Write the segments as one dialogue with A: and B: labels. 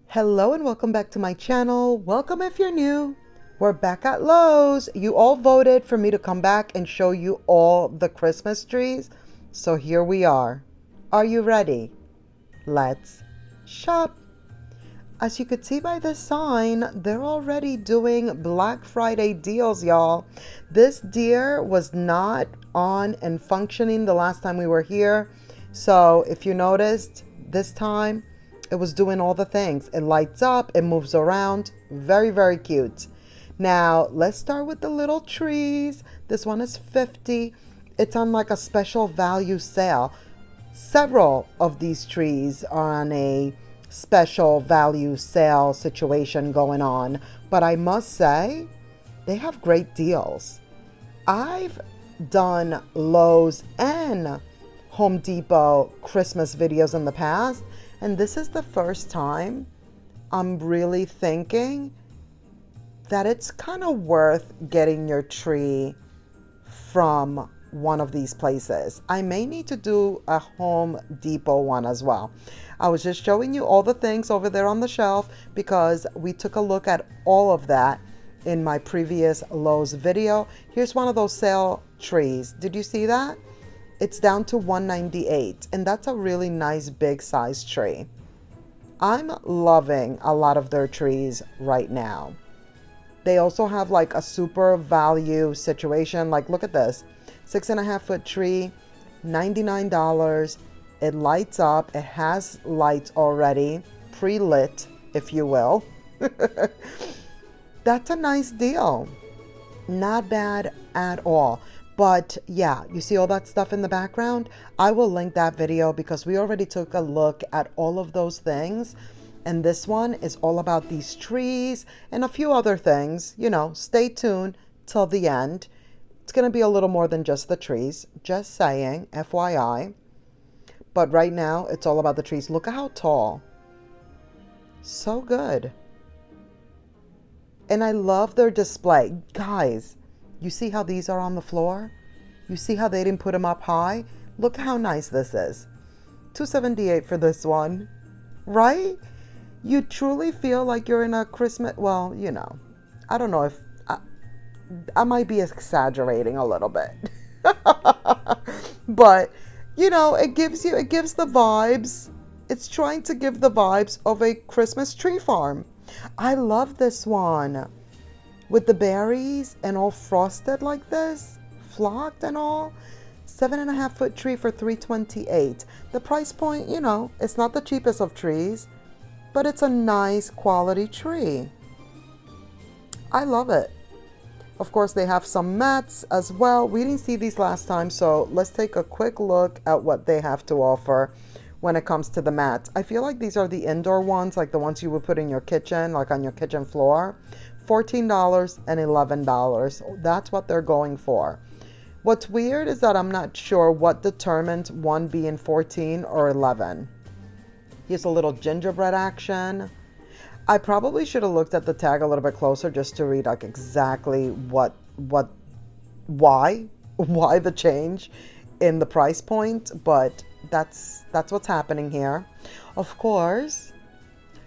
A: Hello and welcome back to my channel. Welcome if you're new. We're back at Lowe's. You all voted for me to come back and show you all the Christmas trees. So here we are. Are you ready? Let's shop. As you could see by the sign, they're already doing Black Friday deals, y'all. This deer was not on and functioning the last time we were here. So if you noticed, this time it was doing all the things. It lights up, it moves around. Very, very cute. Now, let's start with the little trees. This one is $50. It's on like a special value sale. Several of these trees are on a special value sale situation going on, but I must say they have great deals. I've done Lowe's and Home Depot Christmas videos in the past, and this is the first time I'm really thinking that it's kind of worth getting your tree from one of these places. I may need to do a Home Depot one as well. I was just showing you all the things over there on the shelf because we took a look at all of that in my previous Lowe's video. Here's one of those sale trees. Did you see that? It's down to $198, and that's a really nice big size tree. I'm loving a lot of their trees right now. They also have like a super value situation. Like, look at this. 6.5 foot tree, $99. It lights up. It has lights already, pre-lit, if you will. That's a nice deal. Not bad at all. But yeah, you see all that stuff in the background? I will link that video because we already took a look at all of those things. And this one is all about these trees and a few other things. You know, stay tuned till the end. It's going to be a little more than just the trees. Just saying, FYI. But right now, it's all about the trees. Look at how tall. So good. And I love their display. Guys, you see how these are on the floor? You see how they didn't put them up high? Look how nice this is. $278 for this one. Right? You truly feel like you're in a Christmas... Well, you know. I don't know if... I might be exaggerating a little bit. But, you know, it gives the vibes. It's trying to give the vibes of a Christmas tree farm. I love this one. With the berries and all frosted like this, flocked and all. 7.5 foot tree for $328. The price point, you know, it's not the cheapest of trees, but it's a nice quality tree. I love it. Of course, they have some mats as well. We didn't see these last time, so let's take a quick look at what they have to offer when it comes to the mats. I feel like these are the indoor ones, like the ones you would put in your kitchen, like on your kitchen floor. $14 and $11. That's what they're going for. What's weird is that I'm not sure what determined one being 14 or 11. Here's a little gingerbread action. I probably should have looked at the tag a little bit closer just to read like exactly why the change in the price point, but that's what's happening here. Of course,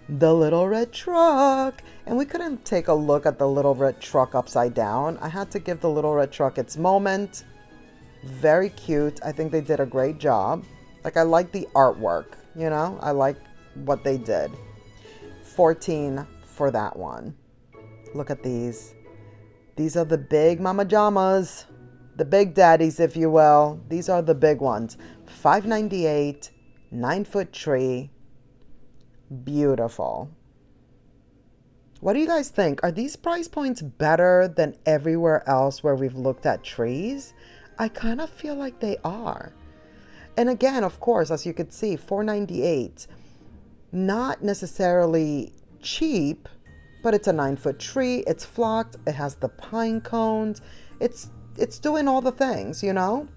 A: the little red truck. And we couldn't take a look at the little red truck upside down. I had to give the little red truck its moment. Very cute. I think they did a great job. Like, I like the artwork, you know? I like what they did. 14 for that one. Look at these. These are the big mama jamas. The big daddies, if you will. These are the big ones. $598, 9 foot tree. Beautiful. What do you guys think? Are these price points better than everywhere else where we've looked at trees? I kind of feel like they are. And again, of course, as you could see, $498. Not necessarily cheap, but it's a 9 foot tree. It's flocked. It has the pine cones. It's doing all the things, you know?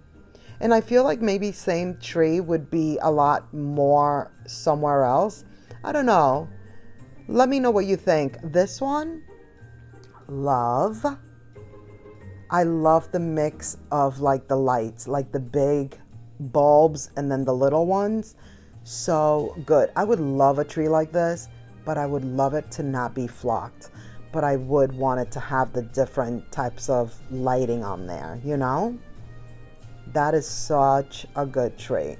A: And I feel like maybe same tree would be a lot more somewhere else. I don't know. Let me know what you think. This one, love. I love the mix of like the lights, like the big bulbs and then the little ones. So good. I would love a tree like this. but I would love it to not be flocked. But I would want it to have the different types of lighting on there, you know? That is such a good tree.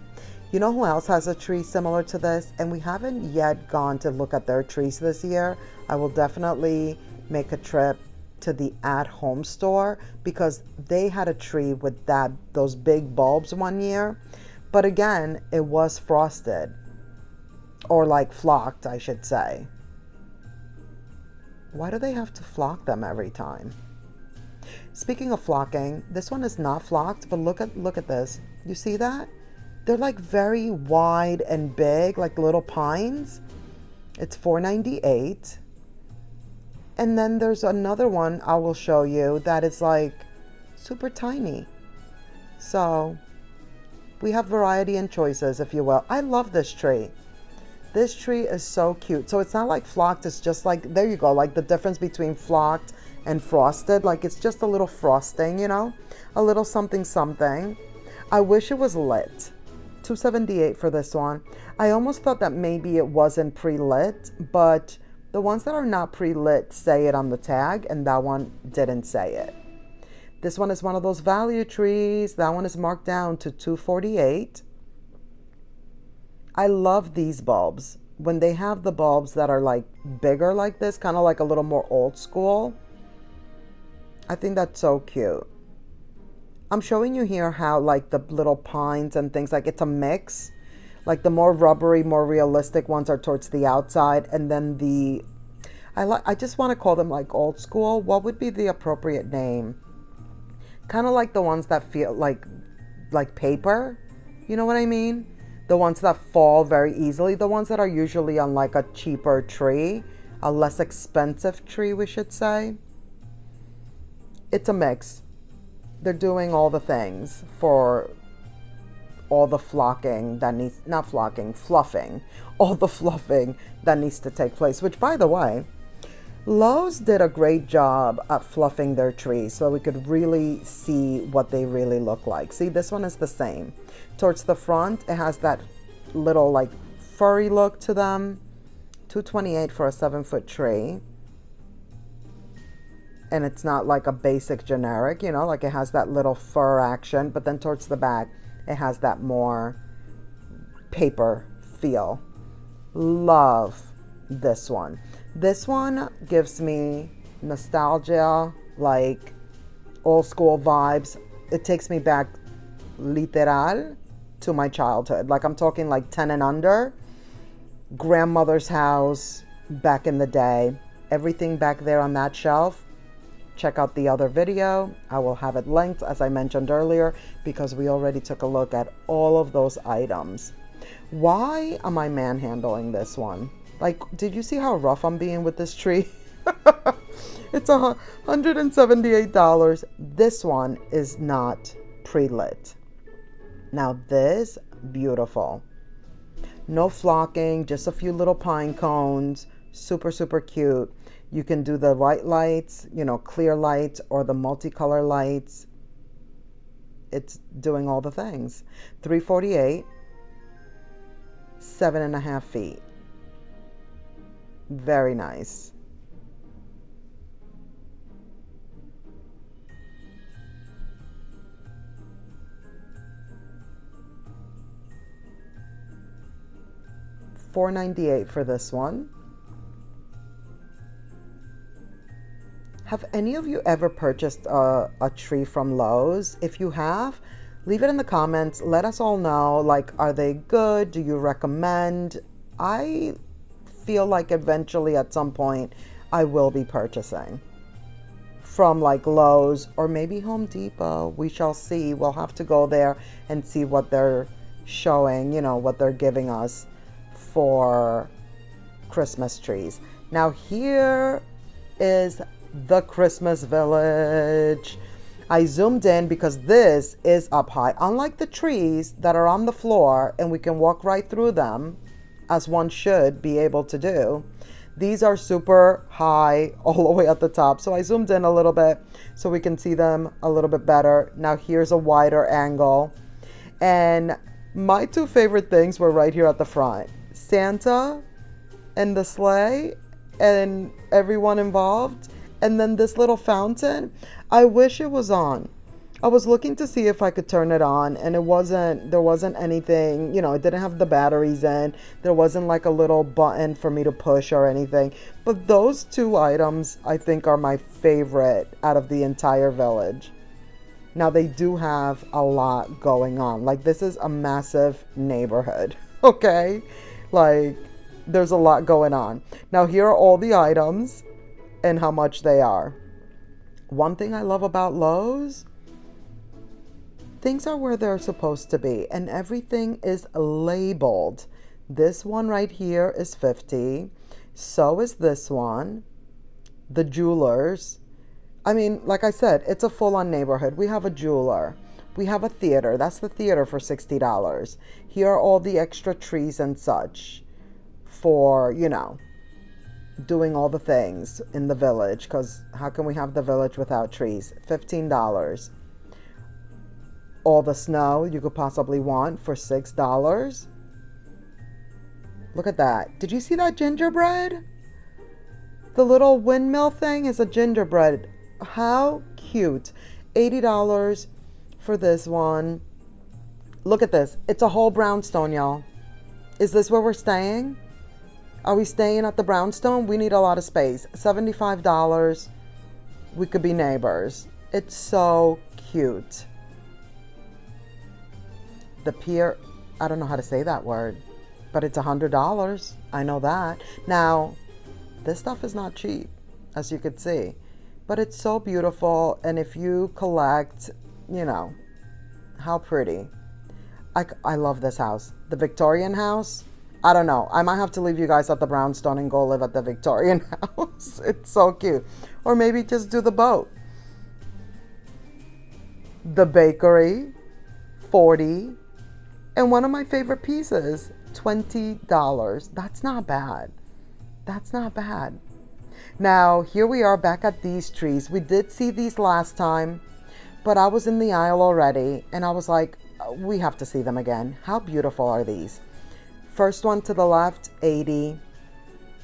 A: You know who else has a tree similar to this? And we haven't yet gone to look at their trees this year. I will definitely make a trip to the at-home store because they had a tree with those big bulbs one year. But again, it was frosted, or like flocked, I should say. Why do they have to flock them every time? Speaking of flocking, this one is not flocked, but look at this. You see that? They're like very wide and big, like little pines. It's $4.98. And then there's another one I will show you that is like super tiny. So we have variety and choices, if you will. I love this tree. This tree is so cute. So it's not like flocked, it's just like, there you go, like the difference between flocked and frosted. Like it's just a little frosting, you know, a little something something. I wish it was lit. $2.78 for this one. I almost thought that maybe it wasn't pre-lit, but the ones that are not pre-lit say it on the tag, and that one didn't say it. This one is one of those value trees. That one is marked down to $2.48. I love these bulbs. When they have the bulbs that are like bigger like this, kind of like a little more old school, I think that's so cute. I'm showing you here how like the little pines and things, like it's a mix. Like the more rubbery, more realistic ones are towards the outside, and then I just want to call them like old school. What would be the appropriate name? Kind of like the ones that feel like paper. You know what I mean? The ones that fall very easily. The ones that are usually on like a cheaper tree, a less expensive tree, we should say. It's a mix. They're doing all the things for all the flocking that needs, not flocking, fluffing, all the fluffing that needs to take place, which by the way, Lowe's did a great job at fluffing their trees so we could really see what they really look like. See, this one is the same. Towards the front, it has that little like furry look to them. $2.28 for a 7-foot tree. And it's not like a basic generic, you know, like it has that little fur action, but then towards the back, it has that more paper feel. Love this one. This one gives me nostalgia, like old school vibes. It takes me back literal to my childhood. Like I'm talking like 10 and under. Grandmother's house back in the day. Everything back there on that shelf. Check out the other video. I will have it linked, as I mentioned earlier, because we already took a look at all of those items. Why am I manhandling this one? Like, did you see how rough I'm being with this tree? It's $178. This one is not pre-lit. Now this, beautiful. No flocking, just a few little pine cones. Super, super cute. You can do the white lights, you know, clear lights, or the multicolor lights. It's doing all the things. $3.48, 7.5 feet. Very nice. $4.98 for this one. Have any of you ever purchased a tree from Lowe's? If you have, leave it in the comments. Let us all know, like, are they good? Do you recommend? I feel like eventually at some point I will be purchasing from like Lowe's or maybe Home Depot. We shall see. We'll have to go there and see what they're showing, you know, what they're giving us for Christmas trees. Now here is the Christmas village. I zoomed in because this is up high. Unlike the trees that are on the floor and we can walk right through them, as one should be able to do, these are super high all the way at the top. So I zoomed in a little bit so we can see them a little bit better. Now here's a wider angle. And my two favorite things were right here at the front. Santa and the sleigh and everyone involved. And then this little fountain, I wish it was on. I was looking to see if I could turn it on, and there wasn't anything, it didn't have the batteries in. There wasn't like a little button for me to push or anything. But those two items, I think, are my favorite out of the entire village. Now, they do have a lot going on. Like, this is a massive neighborhood, okay? Like, there's a lot going on. Now, here are all the items and how much they are. One thing I love about Lowe's, things are where they're supposed to be, and everything is labeled. This one right here is $50. So is this one. The jewelers. I mean, like I said, it's a full-on neighborhood. We have a jeweler. We have a theater. That's the theater for $60. Here are all the extra trees and such for, doing all the things in the village, because how can we have the village without trees? $15. All the snow you could possibly want for $6. Look at that. Did you see that gingerbread? The little windmill thing is a gingerbread. How cute. $80 for this one. Look at this. It's a whole brownstone, y'all. Is this where we're staying? Are we staying at the brownstone? We need a lot of space. $75. We could be neighbors. It's so cute. The pier, I don't know how to say that word, but it's $100. I know that. Now, this stuff is not cheap, as you could see, but it's so beautiful. And if you collect, how pretty. I love this house. The Victorian house, I don't know. I might have to leave you guys at the brownstone and go live at the Victorian house. It's so cute. Or maybe just do the boat. The bakery, $40. And one of my favorite pieces, $20. That's not bad. That's not bad. Now, here we are back at these trees. We did see these last time, but I was in the aisle already, and I was like, we have to see them again. How beautiful are these? First one to the left, 80,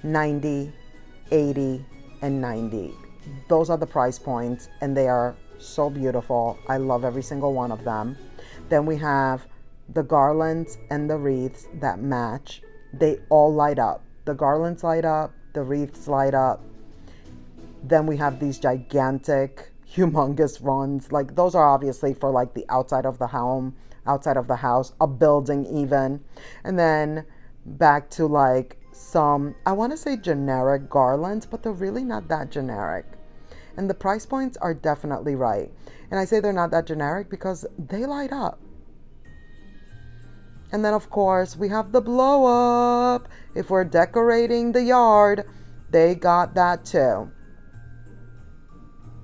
A: 90, 80, and 90. Those are the price points, and they are so beautiful. I love every single one of them. Then we have the garlands and the wreaths that match. They all light up. The garlands light up, the wreaths light up. Then we have these gigantic, humongous runs. Like, those are obviously for like the outside of the home, outside of the house, a building even. And then back to like some, I want to say generic garlands, but they're really not that generic. And the price points are definitely right. And I say they're not that generic because they light up. And then, of course, we have the blow up. If we're decorating the yard, they got that too.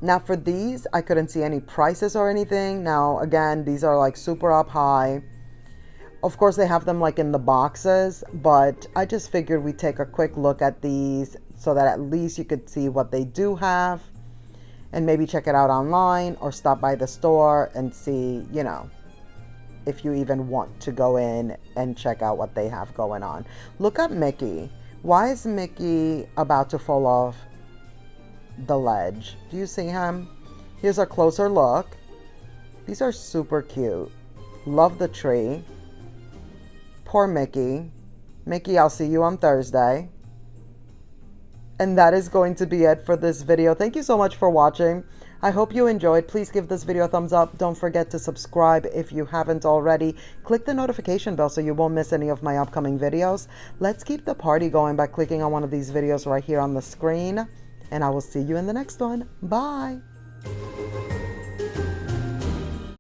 A: Now, for these, I couldn't see any prices or anything. Now, again, these are like super up high. Of course, they have them like in the boxes, but I just figured we'd take a quick look at these so that at least you could see what they do have and maybe check it out online or stop by the store and see, if you even want to go in and check out what they have going on. Look at Mickey. Why is Mickey about to fall off the ledge? Do you see him? Here's a closer look. These are super cute. Love the tree. Poor Mickey. Mickey, I'll see you on Thursday. And that is going to be it for this video. Thank you so much for watching. I hope you enjoyed. Please give this video a thumbs up. Don't forget to subscribe if you haven't already. Click the notification bell so you won't miss any of my upcoming videos. Let's keep the party going by clicking on one of these videos right here on the screen. And I will see you in the next one. Bye.